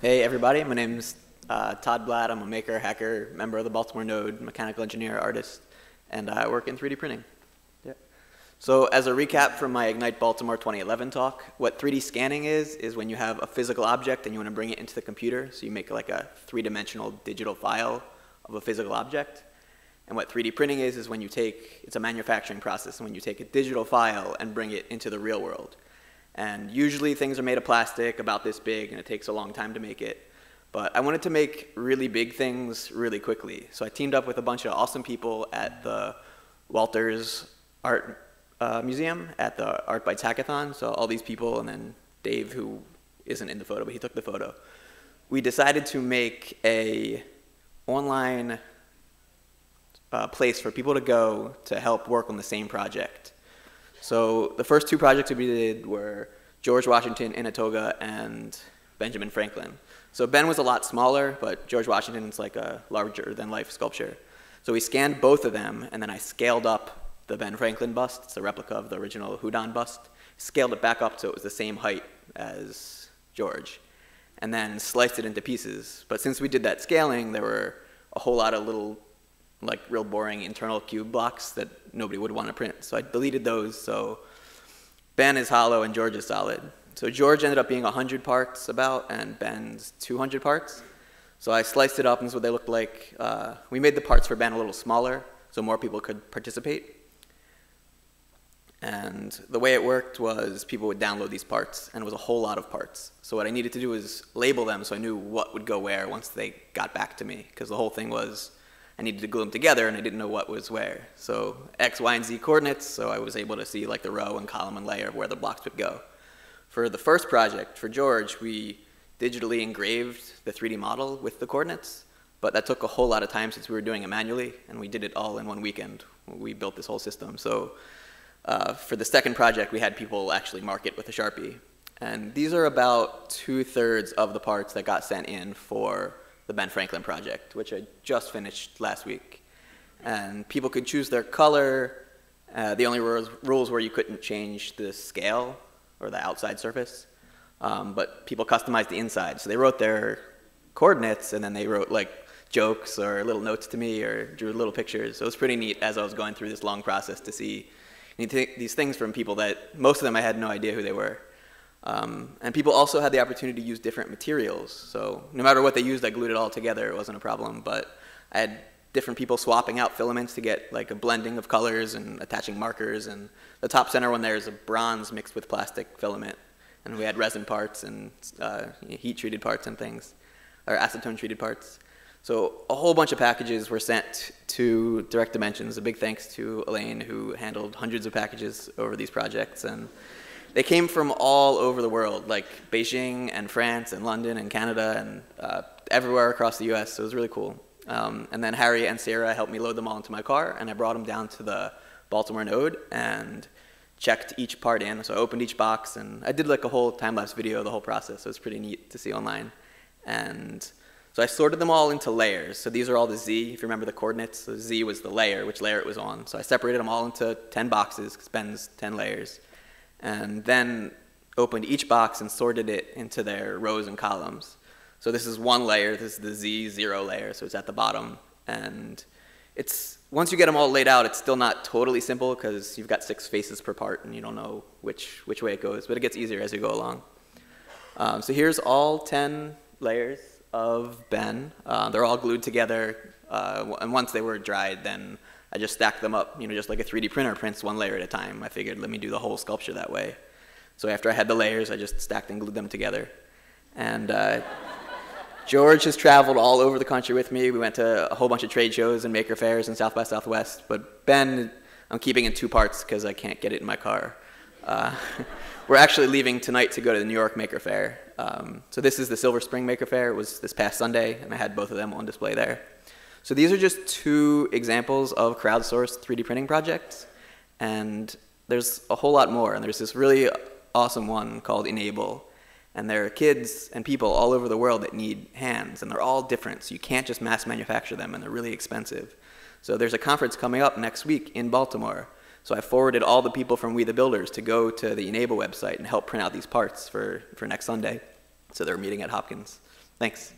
Hey everybody, my name's Todd Blatt. I'm a maker, hacker, member of the Baltimore Node, mechanical engineer, artist, and I work in 3D printing. Yeah. So as a recap from my Ignite Baltimore 2011 talk, what 3D scanning is when you have a physical object and you want to bring it into the computer, so you make like a three-dimensional digital file of a physical object. And what 3D printing is when you take, it's a manufacturing process, when you take a digital file and bring it into the real world. And usually things are made of plastic about this big and it takes a long time to make it. But I wanted to make really big things really quickly. So I teamed up with a bunch of awesome people at the Walters Art Museum at the Art Bites Hackathon. So all these people and then Dave, who isn't in the photo, but he took the photo. We decided to make a online place for people to go to help work on the same project. So the first two projects we did were George Washington in a toga and Benjamin Franklin. So Ben was a lot smaller, but George Washington's like a larger-than-life sculpture. So we scanned both of them, and then I scaled up the Ben Franklin bust. It's a replica of the original Houdon bust. Scaled it back up so it was the same height as George, and then sliced it into pieces. But since we did that scaling, there were a whole lot of little like real boring internal cube blocks that nobody would want to print. So I deleted those, so Ben is hollow and George is solid. So George ended up being 100 parts about, and Ben's 200 parts. So I sliced it up, and this is what they looked like. We made the parts for Ben a little smaller, so more people could participate. And the way it worked was people would download these parts, and it was a whole lot of parts. So what I needed to do was label them so I knew what would go where once they got back to me, because the whole thing was I needed to glue them together, and I didn't know what was where. So X, Y, and Z coordinates, so I was able to see like the row and column and layer of where the blocks would go. For the first project, for George, we digitally engraved the 3D model with the coordinates, but that took a whole lot of time since we were doing it manually, and we did it all in one weekend. We built this whole system. So for the second project, we had people actually mark it with a Sharpie. And these are about 2/3 of the parts that got sent in for the Ben Franklin project, which I just finished last week. And people could choose their color. The only rules were you couldn't change the scale or the outside surface, but people customized the inside. So they wrote their coordinates, and then they wrote like jokes or little notes to me or drew little pictures. So it was pretty neat as I was going through this long process to see these things from people that most of them I had no idea who they were. And people also had the opportunity to use different materials. So no matter what they used, I glued it all together. It wasn't a problem. But I had different people swapping out filaments to get like a blending of colors and attaching markers. And the top center one there is a bronze mixed with plastic filament. And we had resin parts and heat-treated parts and things, or acetone-treated parts. So a whole bunch of packages were sent to Direct Dimensions. A big thanks to Elaine, who handled hundreds of packages over these projects. And they came from all over the world, like Beijing and France and London and Canada and everywhere across the US, so it was really cool. And then Harry and Sarah helped me load them all into my car, and I brought them down to the Baltimore Node and checked each part in. So I opened each box, and I did like a whole time-lapse video of the whole process, so it's pretty neat to see online. And so I sorted them all into layers. So these are all the Z, if you remember the coordinates. So Z was the layer, which layer it was on. So I separated them all into 10 boxes, because Ben's 10 layers. And then opened each box and sorted it into their rows and columns. So this is one layer, this is the Z0 layer, so it's at the bottom. And it's, once you get them all laid out, it's still not totally simple because you've got 6 faces per part and you don't know which way it goes, but it gets easier as you go along. So here's all 10 layers of Ben. They're all glued together, and once they were dried, then I just stacked them up, just like a 3D printer prints one layer at a time. I figured, let me do the whole sculpture that way. So after I had the layers, I just stacked and glued them together. And George has traveled all over the country with me. We went to a whole bunch of trade shows and maker fairs and South by Southwest. But Ben, I'm keeping in 2 parts because I can't get it in my car. We're actually leaving tonight to go to the New York Maker Fair. So this is the Silver Spring Maker Fair. It was this past Sunday, and I had both of them on display there. So these are just 2 examples of crowdsourced 3D printing projects, and there's a whole lot more. And there's this really awesome one called Enable, and there are kids and people all over the world that need hands, and they're all different, so you can't just mass manufacture them, and they're really expensive. So there's a conference coming up next week in Baltimore. So I forwarded all the people from We the Builders to go to the Enable website and help print out these parts for next Sunday. So they're meeting at Hopkins. Thanks.